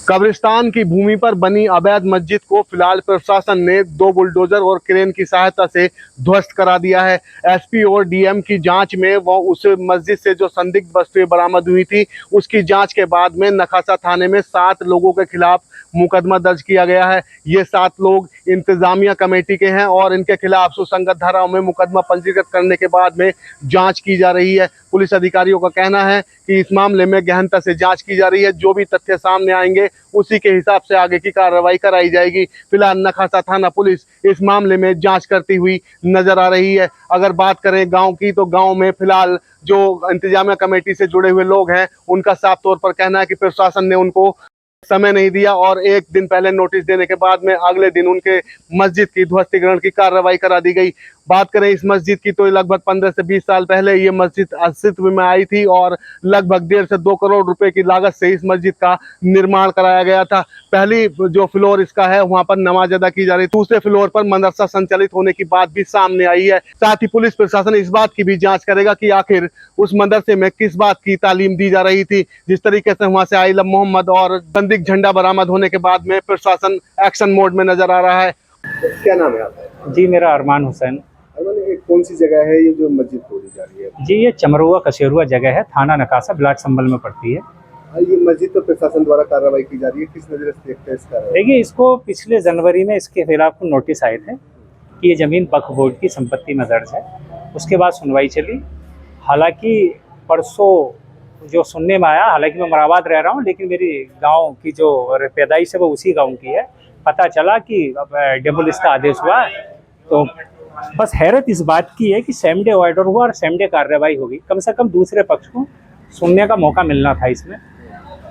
कब्रिस्तान की भूमि पर बनी अवैध मस्जिद को फिलहाल प्रशासन ने 2 बुलडोजर और क्रेन की सहायता से ध्वस्त करा दिया है। एसपी और डीएम की जांच में वो उस मस्जिद से जो संदिग्ध वस्तुएं बरामद हुई थी, उसकी जांच के बाद में नखासा थाने में 7 लोगों के खिलाफ मुकदमा दर्ज किया गया है। ये 7 लोग इंतजामिया कमेटी के हैं और इनके खिलाफ सुसंगत धाराओं में मुकदमा पंजीकृत करने के बाद में जांच की जा रही है। पुलिस अधिकारियों का कहना है कि इस मामले में गहनता से जांच की जा रही है। जो भी तथ्य सामने आएंगे उसी के हिसाब से आगे की कार्रवाई कराई जाएगी। फिलहाल नखासा थाना पुलिस इस मामले में जांच करती हुई नजर आ रही है। अगर बात करें गांव की, तो गांव में फिलहाल जो इंतजामिया कमेटी से जुड़े हुए लोग हैं, उनका साफ तौर पर कहना है कि प्रशासन ने उनको समय नहीं दिया और 1 दिन पहले नोटिस देने के बाद में अगले दिन उनके मस्जिद की ध्वस्तीकरण की कार्रवाई करा दी गई। बात करें इस मस्जिद की, तो लगभग 15 से 20 साल पहले ये मस्जिद अस्तित्व में आई थी और लगभग 1.5 से 2 करोड़ रुपए की लागत से इस मस्जिद का निर्माण कराया गया था। पहली जो फ्लोर इसका है, वहां पर नमाज अदा की जा रही, दूसरे फ्लोर पर मदरसा संचालित होने की बात भी सामने आई है। साथ ही पुलिस प्रशासन इस बात की भी जांच करेगा कि आखिर उस मदरसे में किस बात की तालीम दी जा रही थी। जिस तरीके से वहां से आइलम मोहम्मद और संदिग्ध झंडा बरामद होने के बाद में प्रशासन एक्शन मोड में नजर आ रहा है। क्या नाम है आपका? जी, मेरा अरमान हुसैन। कौन सी जगह है ये जो मस्जिद तोड़ी जा रही है? जी, ये चमरुआ कसेरुआ जगह है, थाना नकासा, ब्लॉक संभल में पड़ती है। ये मस्जिद पर प्रशासन द्वारा कार्रवाई की जा रही है, किस नजर से देखते हैं इसका? देखिए, इसको पिछले जनवरी में इसके खिलाफ नोटिस आए थे कि ये ज़मीन वक्फ बोर्ड की संपत्ति में दर्ज है। उसके बाद सुनवाई चली। हालांकि परसों जो सुनने में आया, हालांकि मैं मराबाद रह रहा हूँ, लेकिन मेरी गाँव की जो पैदाइश है वो उसी गाँव की है। पता चला कि अब डेमोलिश का आदेश हुआ, तो बस हैरत इस बात की है कि सेम डे ऑर्डर हुआ और सेम डे कार्रवाई होगी। कम से कम दूसरे पक्ष को सुनने का मौका मिलना था इसमें।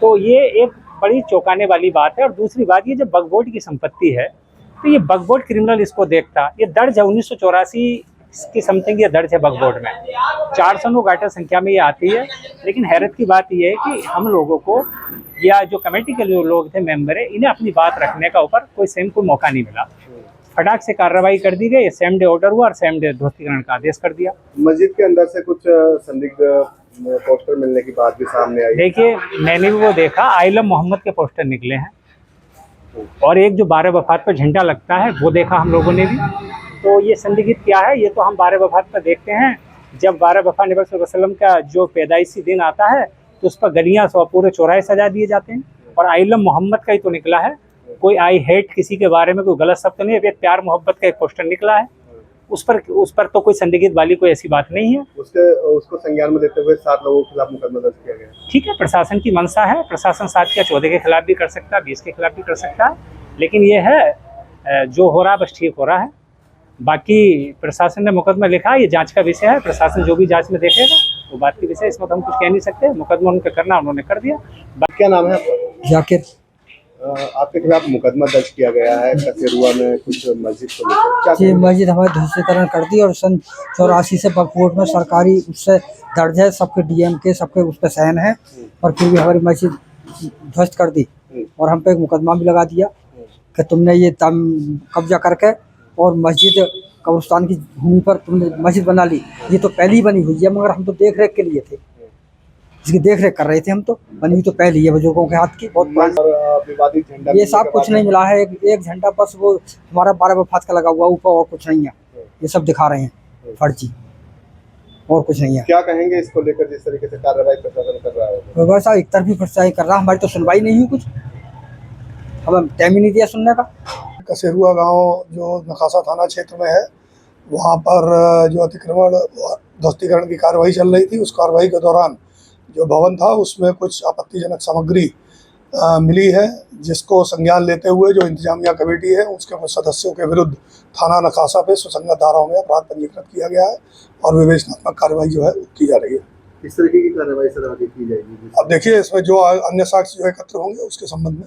तो ये एक बड़ी चौंकाने वाली बात है। और दूसरी बात, ये जब वक्फ बोर्ड की संपत्ति है तो ये वक्फ बोर्ड क्रिमिनल इसको देखता। ये दर्ज है 1984 की समथिंग, ये दर्ज है वक्फ बोर्ड में। 409 गाटर संख्या में ये आती है। लेकिन हैरत की बात ये है कि हम लोगों को या जो कमेटी के जो लोग थे, मेंबर है, इन्हें अपनी बात रखने का ऊपर कोई मौका नहीं मिला। फटाक से कार्रवाई कर दी गई, सेम डे ऑर्डर हुआ और सेम डे ध्वस्तीकरण का आदेश कर दिया। मस्जिद के अंदर से कुछ संदिग्ध पोस्टर मिलने की बात भी सामने आई। देखिए, मैंने भी वो देखा, आइलम मोहम्मद के पोस्टर निकले हैं और एक जो 12 वफात पर झंडा लगता है वो देखा हम लोगों ने भी। तो ये संदिग्ध क्या है, ये तो हम 12 वफात पर देखते हैं। जब 12 वफा नबी सल्लल्लाहु अलैहि वसल्लम का जो पैदाइशी दिन आता है तो उस पर गलियाँ पूरे चौराहे सजा दिए जाते हैं। और आइलम मोहम्मद का ही तो निकला है। कोई आई हेट किसी के बारे में कोई गलत शब्द नहीं है, प्यार मोहब्बत का एक पोस्टर निकला है। उस पर तो कोई संदिग्ध वाली कोई ऐसी बात नहीं है। उसको संज्ञान में लेते हुए 7 लोगों के खिलाफ मुकदमा दर्ज किया गया। ठीक है, प्रशासन की मंशा है। प्रशासन 7 या 14 के खिलाफ भी कर सकता है, 20 के खिलाफ भी कर सकता है। लेकिन ये है जो हो रहा है बस ठीक हो रहा है। बाकी प्रशासन ने मुकदमा लिखा है, ये जांच का विषय है। प्रशासन जो भी जांच में देखेगा वो बात की विषय, इसमें तो हम कुछ कह नहीं सकते। मुकदमा उनका करना उन्होंने कर दिया। क्या नाम है आपका? जाकिर। आपके खिलाफ मुकदमा दर्ज किया गया है कसेरुआ में कुछ मस्जिद को लेकर। जी, मस्जिद हमारे ध्वस्तीकरण कर दी और सन 84 से वक्फ बोर्ड में सरकारी उससे दर्ज है, सबके डीएम के सबके उस पर साइन है। और फिर भी हमारी मस्जिद ध्वस्त कर दी और हम पे एक मुकदमा भी लगा दिया कि तुमने ये कब्जा करके और मस्जिद कब्रिस्तान की भूमि पर तुमने मस्जिद बना ली। ये तो पहले ही बनी हुई है, मगर हम तो देख रेख के लिए थे, इसकी देख रेख कर रहे थे हम। तो बनी हुई तो पहले ही है, बुजुर्गों के हाथ की। बहुत विवादित झंडा ये सब कुछ नहीं मिला है। एक झंडा बस वो हमारा 12 वफात का लगा हुआ ऊपर, और कुछ नहीं है। ये सब दिखा रहे हैं फर्जी, और कुछ नहीं है। क्या कहेंगे इसको लेकर, जिस तरीके से कार्रवाई प्रशासन कर रहा है? वैसा एक तरफी प्रचार कर रहा, हमारी तो सुनवाई नहीं हुई, कुछ हमें टाइम ही नहीं दिया सुनने का। कसेरुआ गांव जो नखासा थाना क्षेत्र में है, वहां पर जो अतिक्रमण ध्वस्तीकरण की कार्रवाई चल रही थी, उस कार्रवाई के दौरान जो भवन था उसमें कुछ आपत्तिजनक सामग्री मिली है, जिसको संज्ञान लेते हुए जो इंतजामिया कमेटी है उसके कुछ सदस्यों के विरुद्ध थाना नखासा पे सुसंगत धाराओं में अपराध पंजीकृत किया गया है और विवेचनात्मक कार्रवाई जो है की जा रही है। इस तरीके की कार्रवाई सर आगे की जाएगी? अब देखिए, इसमें जो अन्य साक्ष्य जो एकत्र होंगे उसके संबंध में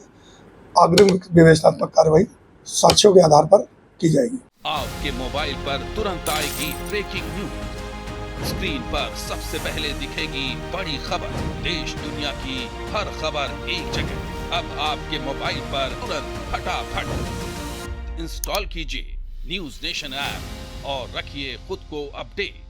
अग्रिम विवेचनात्मक कार्रवाई साक्ष्यों के आधार पर की जाएगी। आपके मोबाइल पर तुरंत आएगी ब्रेकिंग न्यूज। स्क्रीन पर सबसे पहले दिखेगी बड़ी खबर। देश दुनिया की हर खबर एक जगह। अब आपके मोबाइल पर तुरंत फटाफट इंस्टॉल कीजिए न्यूज़ नेशन ऐप और रखिए खुद को अपडेट।